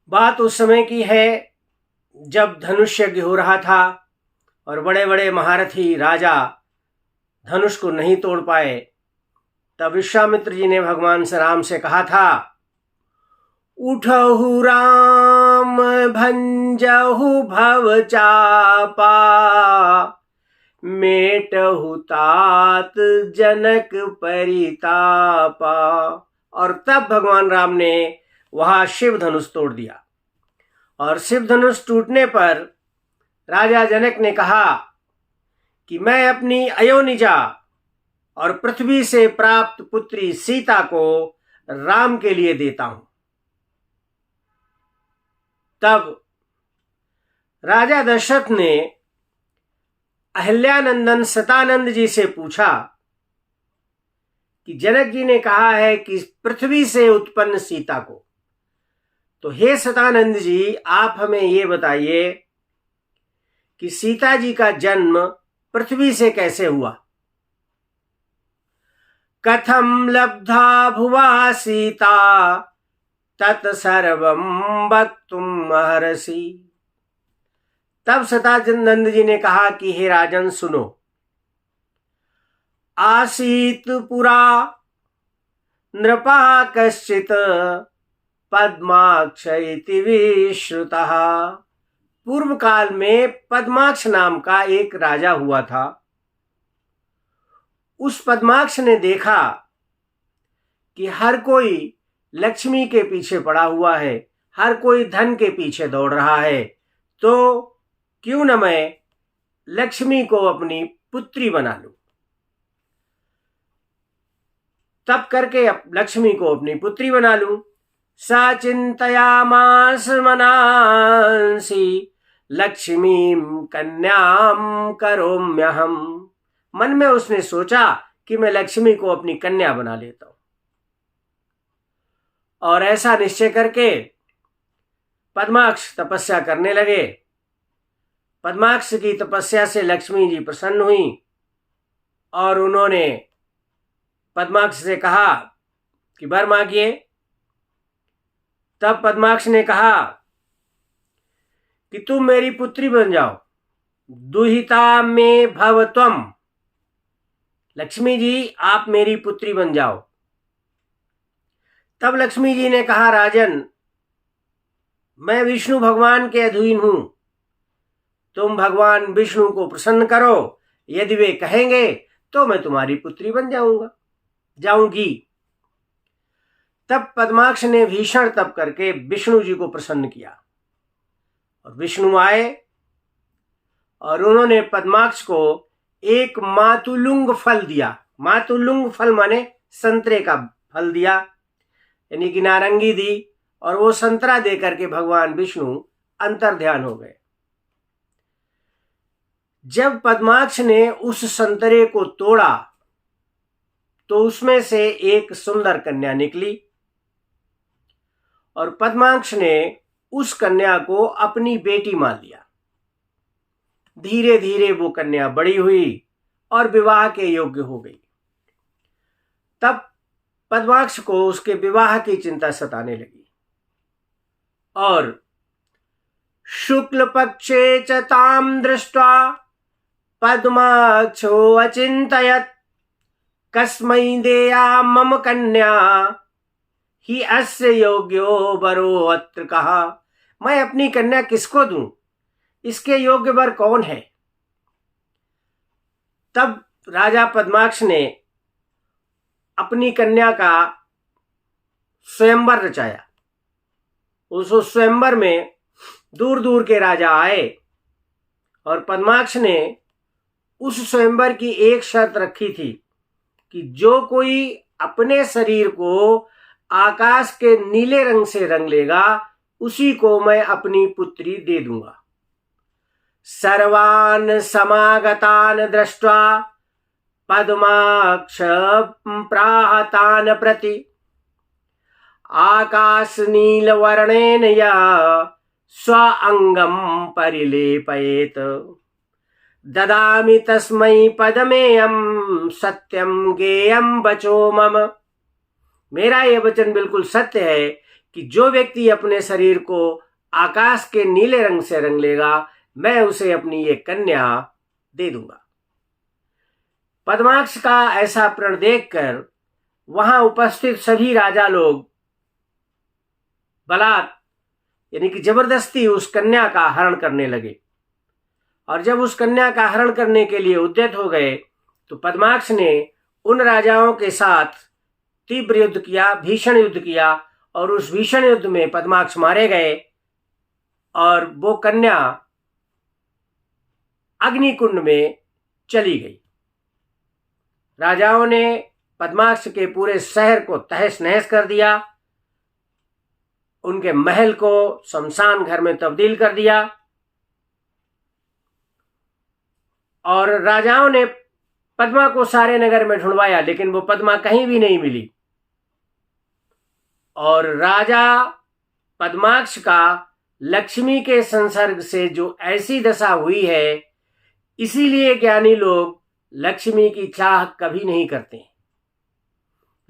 बात उस समय की है जब धनुष यज्ञ हो रहा था और बड़े बड़े महारथी राजा धनुष को नहीं तोड़ पाए। तब विश्वामित्र जी ने भगवान श्री राम से कहा था, उठहु राम भंजहु भव चापा, मेटहु तात जनक परितापा। और तब भगवान राम ने वहां शिव धनुष तोड़ दिया। और शिव धनुष टूटने पर राजा जनक ने कहा कि मैं अपनी अयोनिजा और पृथ्वी से प्राप्त पुत्री सीता को राम के लिए देता हूं। तब राजा दशरथ ने अहिल्यानंदन सतानंद जी से पूछा कि जनक जी ने कहा है कि पृथ्वी से उत्पन्न सीता को, तो हे सतानंद जी आप हमें ये बताइए कि सीता जी का जन्म पृथ्वी से कैसे हुआ। कथम लब्धा भुवा सीता तत्सर्वं वक्तुम अर्हसि। तब सतानंद जी ने कहा कि हे राजन सुनो, आसीत पुरा नृपा कश्चित पद्माक्ष इति विश्रुतः। पूर्व काल में पद्माक्ष नाम का एक राजा हुआ था। उस पद्माक्ष ने देखा कि हर कोई लक्ष्मी के पीछे पड़ा हुआ है, हर कोई धन के पीछे दौड़ रहा है, तो क्यों न मैं लक्ष्मी को अपनी पुत्री बना लूं। तब करके लक्ष्मी को अपनी पुत्री बना लूं। सा चिंतयामास मनांसी लक्ष्मीं कन्यां करोम्यहम। मन में उसने सोचा कि मैं लक्ष्मी को अपनी कन्या बना लेता हूं। और ऐसा निश्चय करके पद्माक्ष तपस्या करने लगे। पद्माक्ष की तपस्या से लक्ष्मी जी प्रसन्न हुई और उन्होंने पद्माक्ष से कहा कि वर मांगिए। तब पद्माक्ष ने कहा कि तुम मेरी पुत्री बन जाओ, दुहिता में भव त्वम। लक्ष्मी जी आप मेरी पुत्री बन जाओ। तब लक्ष्मी जी ने कहा, राजन मैं विष्णु भगवान के अधीन हूं, तुम भगवान विष्णु को प्रसन्न करो, यदि वे कहेंगे तो मैं तुम्हारी पुत्री बन जाऊंगी। तब पद्माक्ष ने भीषण तप करके विष्णु जी को प्रसन्न किया और विष्णु आए और उन्होंने पद्माक्ष को एक मातुलुंग फल दिया। मातुलुंग फल माने संतरे का फल दिया, यानी कि नारंगी दी, और वो संतरा दे करके भगवान विष्णु अंतर्ध्यान हो गए। जब पद्माक्ष ने उस संतरे को तोड़ा तो उसमें से एक सुंदर कन्या निकली और पद्माक्ष ने उस कन्या को अपनी बेटी मान लिया। धीरे धीरे वो कन्या बड़ी हुई और विवाह के योग्य हो गई। तब पद्माक्ष को उसके विवाह की चिंता सताने लगी और शुक्ल पक्षे च ताम दृष्ट्वा पद्माक्षो अचिंतयत्, कस्मै देया मम कन्या ही अस्य योग्यो वरो अत्र कहा। मैं अपनी कन्या किसको दूं, इसके योग्य वर कौन है। तब राजा पद्माक्ष ने अपनी कन्या का स्वयंवर रचाया। उस स्वयंवर में दूर दूर के राजा आए और पद्माक्ष ने उस स्वयंवर की एक शर्त रखी थी कि जो कोई अपने शरीर को आकाश के नीले रंग से रंग लेगा उसी को मैं अपनी पुत्री दे दूंगा। सर्वान् समागतान् दृष्ट्वा पद्माक्ष प्राहतान् प्रति, आकाश नील वर्णेन या स्वांगम परिलेपयेत, ददामि तस्मै पदमेयं सत्यं गेयं वचो मम। मेरा यह वचन बिल्कुल सत्य है कि जो व्यक्ति अपने शरीर को आकाश के नीले रंग से रंग लेगा, मैं उसे अपनी ये कन्या दे दूंगा। पद्माक्ष का ऐसा प्रण देखकर वहां उपस्थित सभी राजा लोग बलात् यानी कि जबरदस्ती उस कन्या का हरण करने लगे। और जब उस कन्या का हरण करने के लिए उद्यत हो गए तो पद्माक्ष ने उन राजाओं के साथ तीव्र युद्ध किया, भीषण युद्ध किया, और उस भीषण युद्ध में पद्माक्ष मारे गए और वो कन्या अग्निकुंड में चली गई। राजाओं ने पद्माक्ष के पूरे शहर को तहस नहस कर दिया, उनके महल को शमशान घर में तब्दील कर दिया, और राजाओं ने पद्मा को सारे नगर में ढूंढवाया, लेकिन वो पद्मा कहीं भी नहीं मिली। और राजा पद्माक्ष का लक्ष्मी के संसर्ग से जो ऐसी दशा हुई है, इसीलिए ज्ञानी लोग लक्ष्मी की चाह कभी नहीं करते।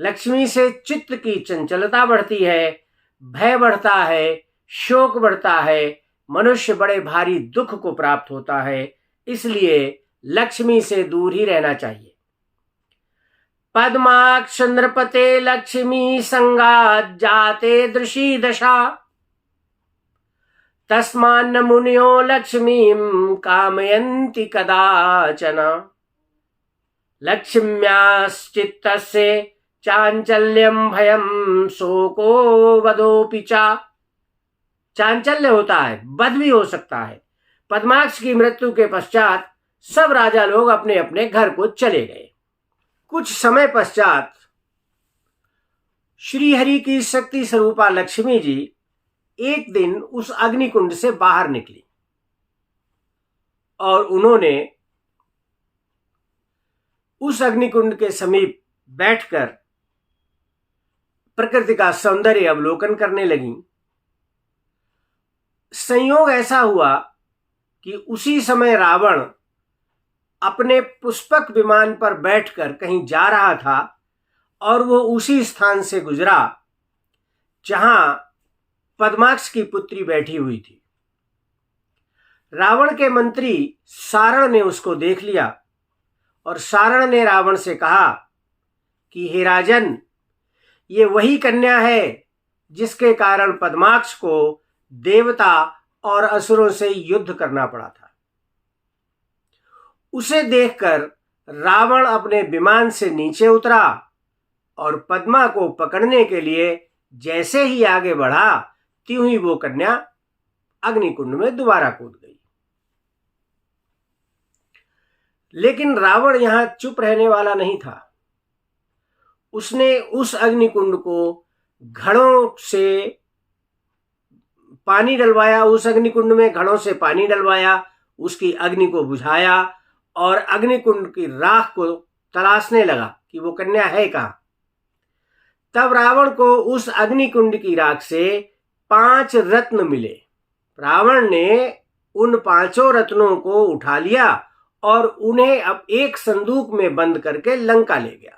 लक्ष्मी से चित्त की चंचलता बढ़ती है, भय बढ़ता है, शोक बढ़ता है, मनुष्य बड़े भारी दुख को प्राप्त होता है। इसलिए लक्ष्मी से दूर ही रहना चाहिए। पद्माक्ष नृपते लक्ष्मी संगात जाते दृशी दशा, तस्मान्न मुनियो लक्ष्मीं कामयन्ति कदाचन। लक्ष्म्याश्चित्तस्य चांचल्यम भयम शोको वदोपि चा। चांचल्य होता है, वध भी हो सकता है। पद्माक्ष की मृत्यु के पश्चात सब राजा लोग अपने अपने घर को चले गए। कुछ समय पश्चात श्री हरि की शक्ति स्वरूपा लक्ष्मी जी एक दिन उस अग्निकुंड से बाहर निकली और उन्होंने उस अग्निकुंड के समीप बैठकर प्रकृति का सौंदर्य अवलोकन करने लगी। संयोग ऐसा हुआ कि उसी समय रावण अपने पुष्पक विमान पर बैठकर कहीं जा रहा था और वो उसी स्थान से गुजरा जहां पद्माक्ष की पुत्री बैठी हुई थी। रावण के मंत्री सारण ने उसको देख लिया और सारण ने रावण से कहा कि हे राजन, ये वही कन्या है जिसके कारण पद्माक्ष को देवता और असुरों से युद्ध करना पड़ा था। उसे देखकर रावण अपने विमान से नीचे उतरा और पद्मा को पकड़ने के लिए जैसे ही आगे बढ़ा, त्यों ही वो कन्या अग्निकुंड में दोबारा कूद गई। लेकिन रावण यहां चुप रहने वाला नहीं था। उसने उस अग्निकुंड को घड़ों से पानी डलवाया, उस अग्निकुंड में घड़ों से पानी डलवाया, उसकी अग्नि को बुझाया और अग्निकुंड की राख को तलाशने लगा कि वो कन्या है कहां। तब रावण को उस अग्निकुंड की राख से 5 रत्न मिले। रावण ने उन 5 रत्नों को उठा लिया और उन्हें अब एक संदूक में बंद करके लंका ले गया।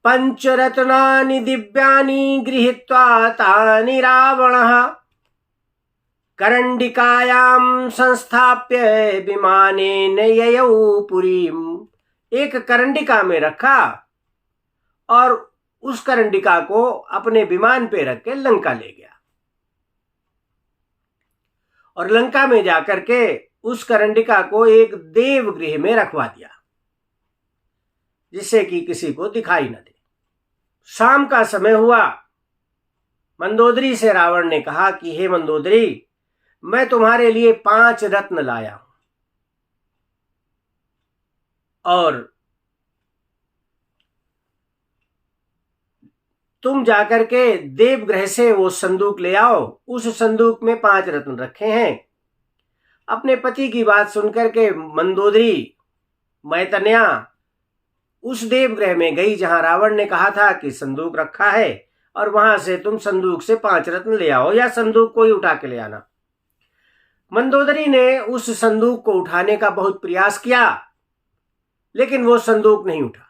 5 रत्नानि दिव्यानि गृहीत्वा तानि रावणः करंडिकायां संस्थाप्य विमानेन ययौ पुरीम्। एक करंडिका में रखा और उस करंडिका को अपने विमान पे रख के लंका ले गया और लंका में जाकर के उस करंडिका को एक देवगृह में रखवा दिया जिससे कि किसी को दिखाई न दे। शाम का समय हुआ। मंदोदरी से रावण ने कहा कि हे मंदोदरी, मैं तुम्हारे लिए 5 रत्न लाया हूं और तुम जाकर के देवगृह से वो संदूक ले आओ। उस संदूक में 5 रत्न रखे हैं। अपने पति की बात सुनकर के मंदोदरी मैतन्या उस देवगृह में गई जहां रावण ने कहा था कि संदूक रखा है, और वहां से तुम संदूक से 5 रत्न ले आओ या संदूक को ही उठा के ले आना। मंदोदरी ने उस संदूक को उठाने का बहुत प्रयास किया, लेकिन वो संदूक नहीं उठा।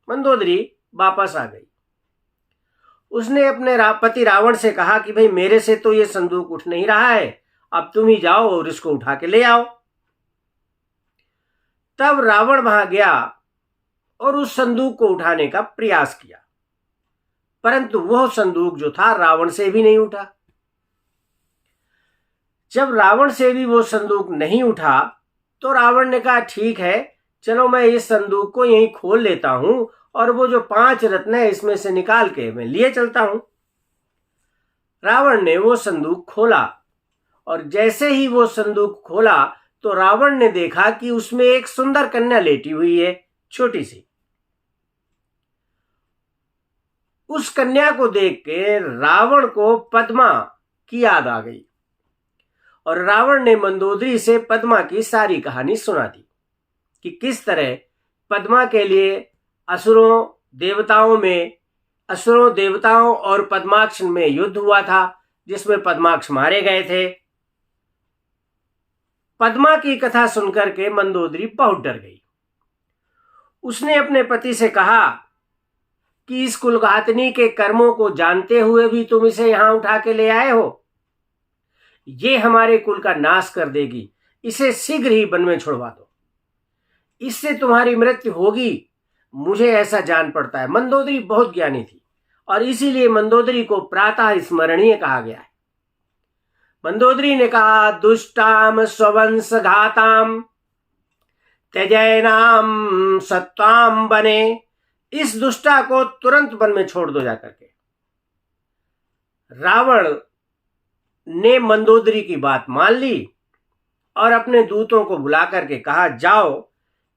मंदोदरी वापस आ गई उसने अपने पति रावण से कहा कि भाई मेरे से तो ये संदूक उठ नहीं रहा है, अब तुम ही जाओ और इसको उठा के ले आओ। तब रावण वहां गया और उस संदूक को उठाने का प्रयास किया, परंतु वह संदूक जो था रावण से भी नहीं उठा। जब रावण से भी वो संदूक नहीं उठा तो रावण ने कहा ठीक है, चलो मैं इस संदूक को यहीं खोल लेता हूं और वो जो 5 रत्न है इसमें से निकाल के मैं लिए चलता हूं। रावण ने वो संदूक खोला और जैसे ही वो संदूक खोला तो रावण ने देखा कि उसमें एक सुंदर कन्या लेटी हुई है, छोटी सी। उस कन्या को देख के रावण को पद्मा की याद आ गई और रावण ने मंदोदरी से पद्मा की सारी कहानी सुना दी कि किस तरह पद्मा के लिए असुरों देवताओं और पद्माक्ष में युद्ध हुआ था, जिसमें पद्माक्ष मारे गए थे। पद्मा की कथा सुनकर के मंदोदरी बहुत डर गई। उसने अपने पति से कहा कि इस कुलघातनी के कर्मों को जानते हुए भी तुम इसे यहां उठा के ले आए हो, ये हमारे कुल का नाश कर देगी, इसे शीघ्र ही वन में छुड़वा दो, इससे तुम्हारी मृत्यु होगी, मुझे ऐसा जान पड़ता है। मंदोदरी बहुत ज्ञानी थी और इसीलिए मंदोदरी को प्रातः स्मरणीय कहा गया है। मंदोदरी ने कहा दुष्टाम स्वंश घाताम त्यजैनाम सत्वाम बने, इस दुष्टा को तुरंत वन में छोड़ दो जाकर के। रावण ने मंदोदरी की बात मान ली और अपने दूतों को बुला करके कहा जाओ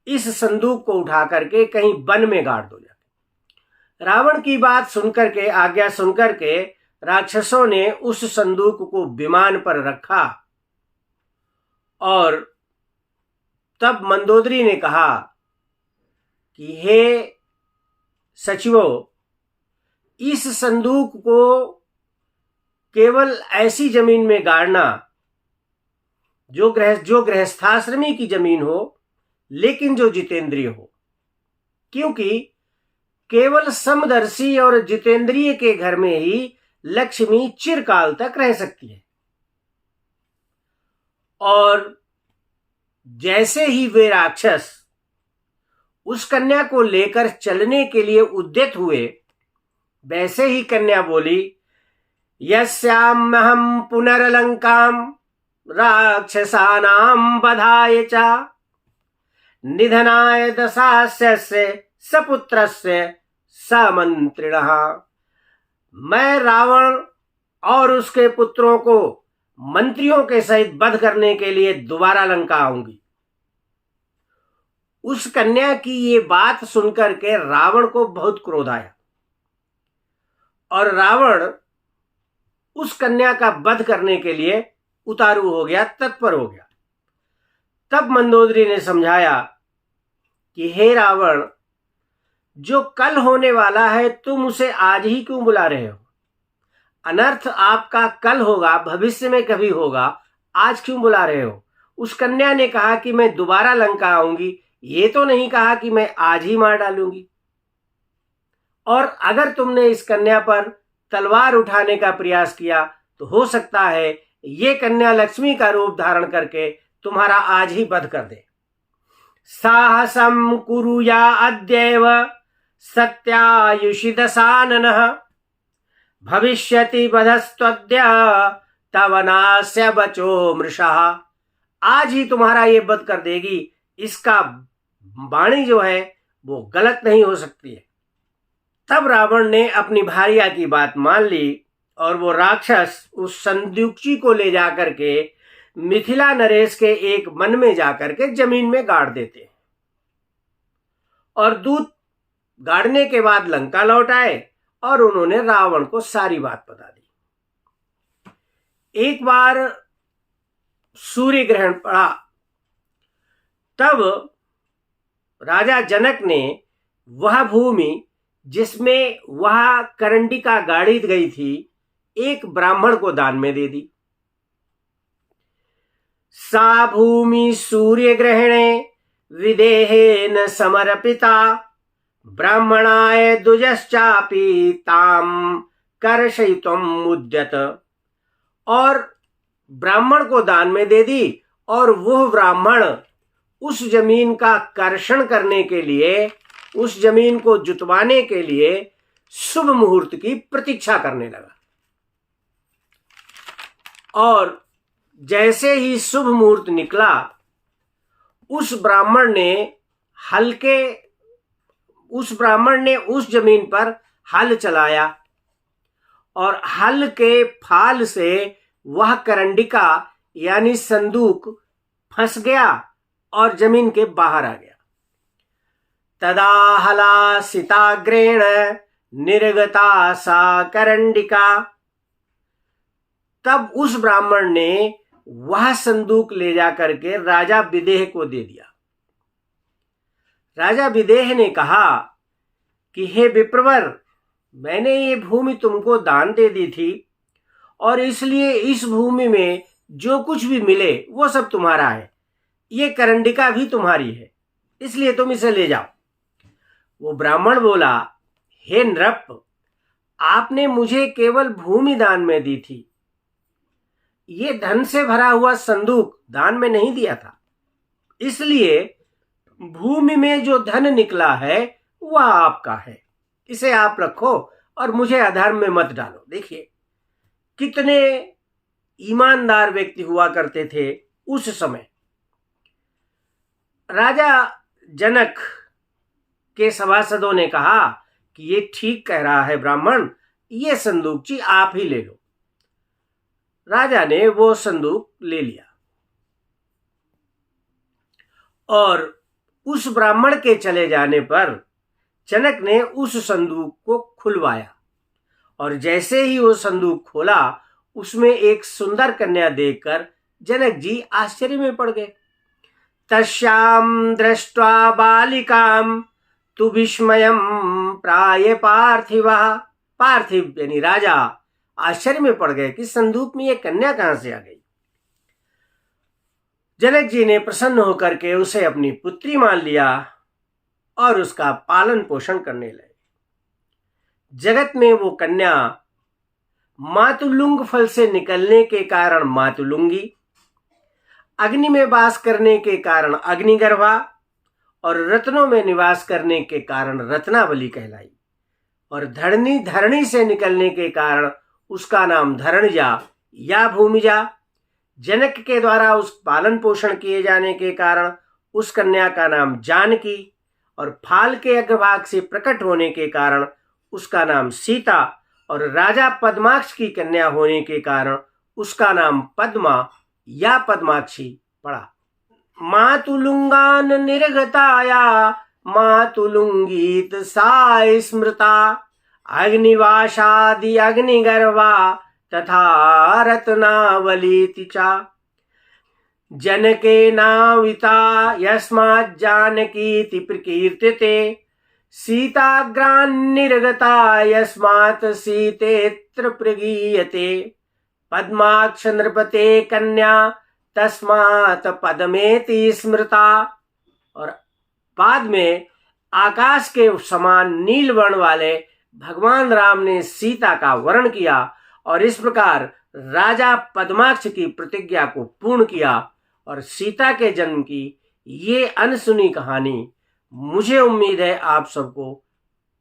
इस संदूक को उठा करके कहीं वन में गाड़ दो जाके। रावण की बात सुनकर के, आज्ञा सुनकर के राक्षसों ने उस संदूक को विमान पर रखा और तब मंदोदरी ने कहा कि हे सचिवों, इस संदूक को केवल ऐसी जमीन में गाड़ना जो गृहस्थाश्रमी की जमीन हो, लेकिन जो जितेंद्रिय हो, क्योंकि केवल समदर्शी और जितेंद्रिय के घर में ही लक्ष्मी चिरकाल तक रह सकती है। और जैसे ही वे राक्षस उस कन्या को लेकर चलने के लिए उद्यत हुए, वैसे ही कन्या बोली यस्याम्यहं पुनरलंकाम राक्षसानां बधाय च निधनाय दशास्यस्य सपुत्रस्य समंत्रिणः। मैं रावण और उसके पुत्रों को मंत्रियों के सहित वध करने के लिए दोबारा लंका आऊंगी। उस कन्या की ये बात सुनकर के रावण को बहुत क्रोध आया और रावण उस कन्या का वध करने के लिए उतारू हो गया, तत्पर हो गया। तब मंदोदरी ने समझाया कि हे रावण, जो कल होने वाला है तुम उसे आज ही क्यों बुला रहे हो? अनर्थ आपका कल होगा, भविष्य में कभी होगा, आज क्यों बुला रहे हो? उस कन्या ने कहा कि मैं दोबारा लंका आऊंगी, ये तो नहीं कहा कि मैं आज ही मार डालूंगी। और अगर तुमने इस कन्या पर तलवार उठाने का प्रयास किया तो हो सकता है ये कन्या लक्ष्मी का रूप धारण करके तुम्हारा आज ही वध कर दे। साहसम कुरुया अद्यैव सत्यायुषि दशाननः भविष्यति वधस्त्वद्य तव नास्य बचो मृषः। आज ही तुम्हारा ये वध कर देगी, इसका वाणी जो है वो गलत नहीं हो सकती है। तब रावण ने अपनी भार्या की बात मान ली और वो राक्षस उस संदूकची को ले जाकर के मिथिला नरेश के एक वन में जाकर के जमीन में गाड़ देते हैं और दूत गाड़ने के बाद लंका लौट आए और उन्होंने रावण को सारी बात बता दी। एक बार सूर्य ग्रहण पड़ा, तब राजा जनक ने वह भूमि जिसमें वह करंडिका गाड़ी गई थी एक ब्राह्मण को दान में दे दी। सा भूमि सूर्य ग्रहणे विदेहेन समर्पिता ब्राह्मणाय दुजश्चापि ताम कर्षयितुम मुद्यत, और ब्राह्मण को दान में दे दी, और वह ब्राह्मण उस जमीन का कर्षण करने के लिए, उस जमीन को जुतवाने के लिए शुभ मुहूर्त की प्रतीक्षा करने लगा। और जैसे ही शुभ मुहूर्त निकला, उस ब्राह्मण ने उस जमीन पर हल चलाया, और हल के फाल से वह करंडिका यानी संदूक फंस गया और जमीन के बाहर आ गया। तदा हलासिताग्रेण निर्गता सा करंडिका, तब उस ब्राह्मण ने वह संदूक ले जाकर के राजा विदेह को दे दिया। राजा विदेह ने कहा कि हे विप्रवर, मैंने ये भूमि तुमको दान दे दी थी, और इसलिए इस भूमि में जो कुछ भी मिले वो सब तुम्हारा है, ये करंडिका भी तुम्हारी है, इसलिए तुम इसे ले जाओ। वो ब्राह्मण बोला, हे नृप, आपने मुझे केवल भूमि दान में दी थी, ये धन से भरा हुआ संदूक दान में नहीं दिया था, इसलिए भूमि में जो धन निकला है वह आपका है, इसे आप रखो और मुझे अधर्म में मत डालो। देखिए कितने ईमानदार व्यक्ति हुआ करते थे उस समय। राजा जनक के सभासदों ने कहा कि ये ठीक कह रहा है ब्राह्मण, ये संदूक जी आप ही ले लो। राजा ने वो संदूक ले लिया और उस ब्राह्मण के चले जाने पर जनक ने उस संदूक को खुलवाया, और जैसे ही वो संदूक खोला, उसमें एक सुंदर कन्या देखकर जनक जी आश्चर्य में पड़ गए। तस्याम दृष्ट्वा बालिकाम तु विस्मयम प्राय पार्थिव यानी राजा आश्चर्य में पड़ गए कि संदूक में ये कन्या कहां से आ गई। जनक जी ने प्रसन्न होकर के उसे अपनी पुत्री मान लिया और उसका पालन पोषण करने लगे। जगत में वो कन्या मातुलुंग फल से निकलने के कारण मातुलुंगी, अग्नि में वास करने के कारण अग्निगर्भा, और रत्नों में निवास करने के कारण रत्नावली कहलाई, और धरणी से निकलने के कारण उसका नाम धरणजा या भूमिजा। जनक के द्वारा उस पालन पोषण किए जाने के कारण उस कन्या का नाम जानकी, और फाल के अग्रभाग से प्रकट होने के कारण उसका नाम सीता, और राजा पद्माक्ष की कन्या होने के कारण उसका नाम पद्मा या पद्माक्षी पड़ा। मातुलुंगान निर्गताया मातुलुंगीत सा स्मृता, अग्निवासादि अग्निगर्भा तथा रत्नावलीति चा। जनके नाविता यस्मात् जानकीति प्रकीर्त्यते, सीताग्रान्निर्गता यस्मात् सीतेत्र प्रगीयते। पद्माक्ष नृपते कन्या तस्मात् पद्मेति स्मृता। और बाद में आकाश के समान नील वर्ण वाले भगवान राम ने सीता का वर्ण किया, और इस प्रकार राजा पद्माक्ष की प्रतिज्ञा को पूर्ण किया, और सीता के जन्म की ये अनसुनी कहानी मुझे उम्मीद है आप सबको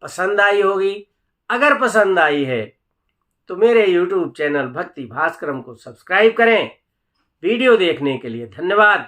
पसंद आई होगी। अगर पसंद आई है तो मेरे YouTube चैनल भक्ति भास्करम को सब्सक्राइब करें। वीडियो देखने के लिए धन्यवाद।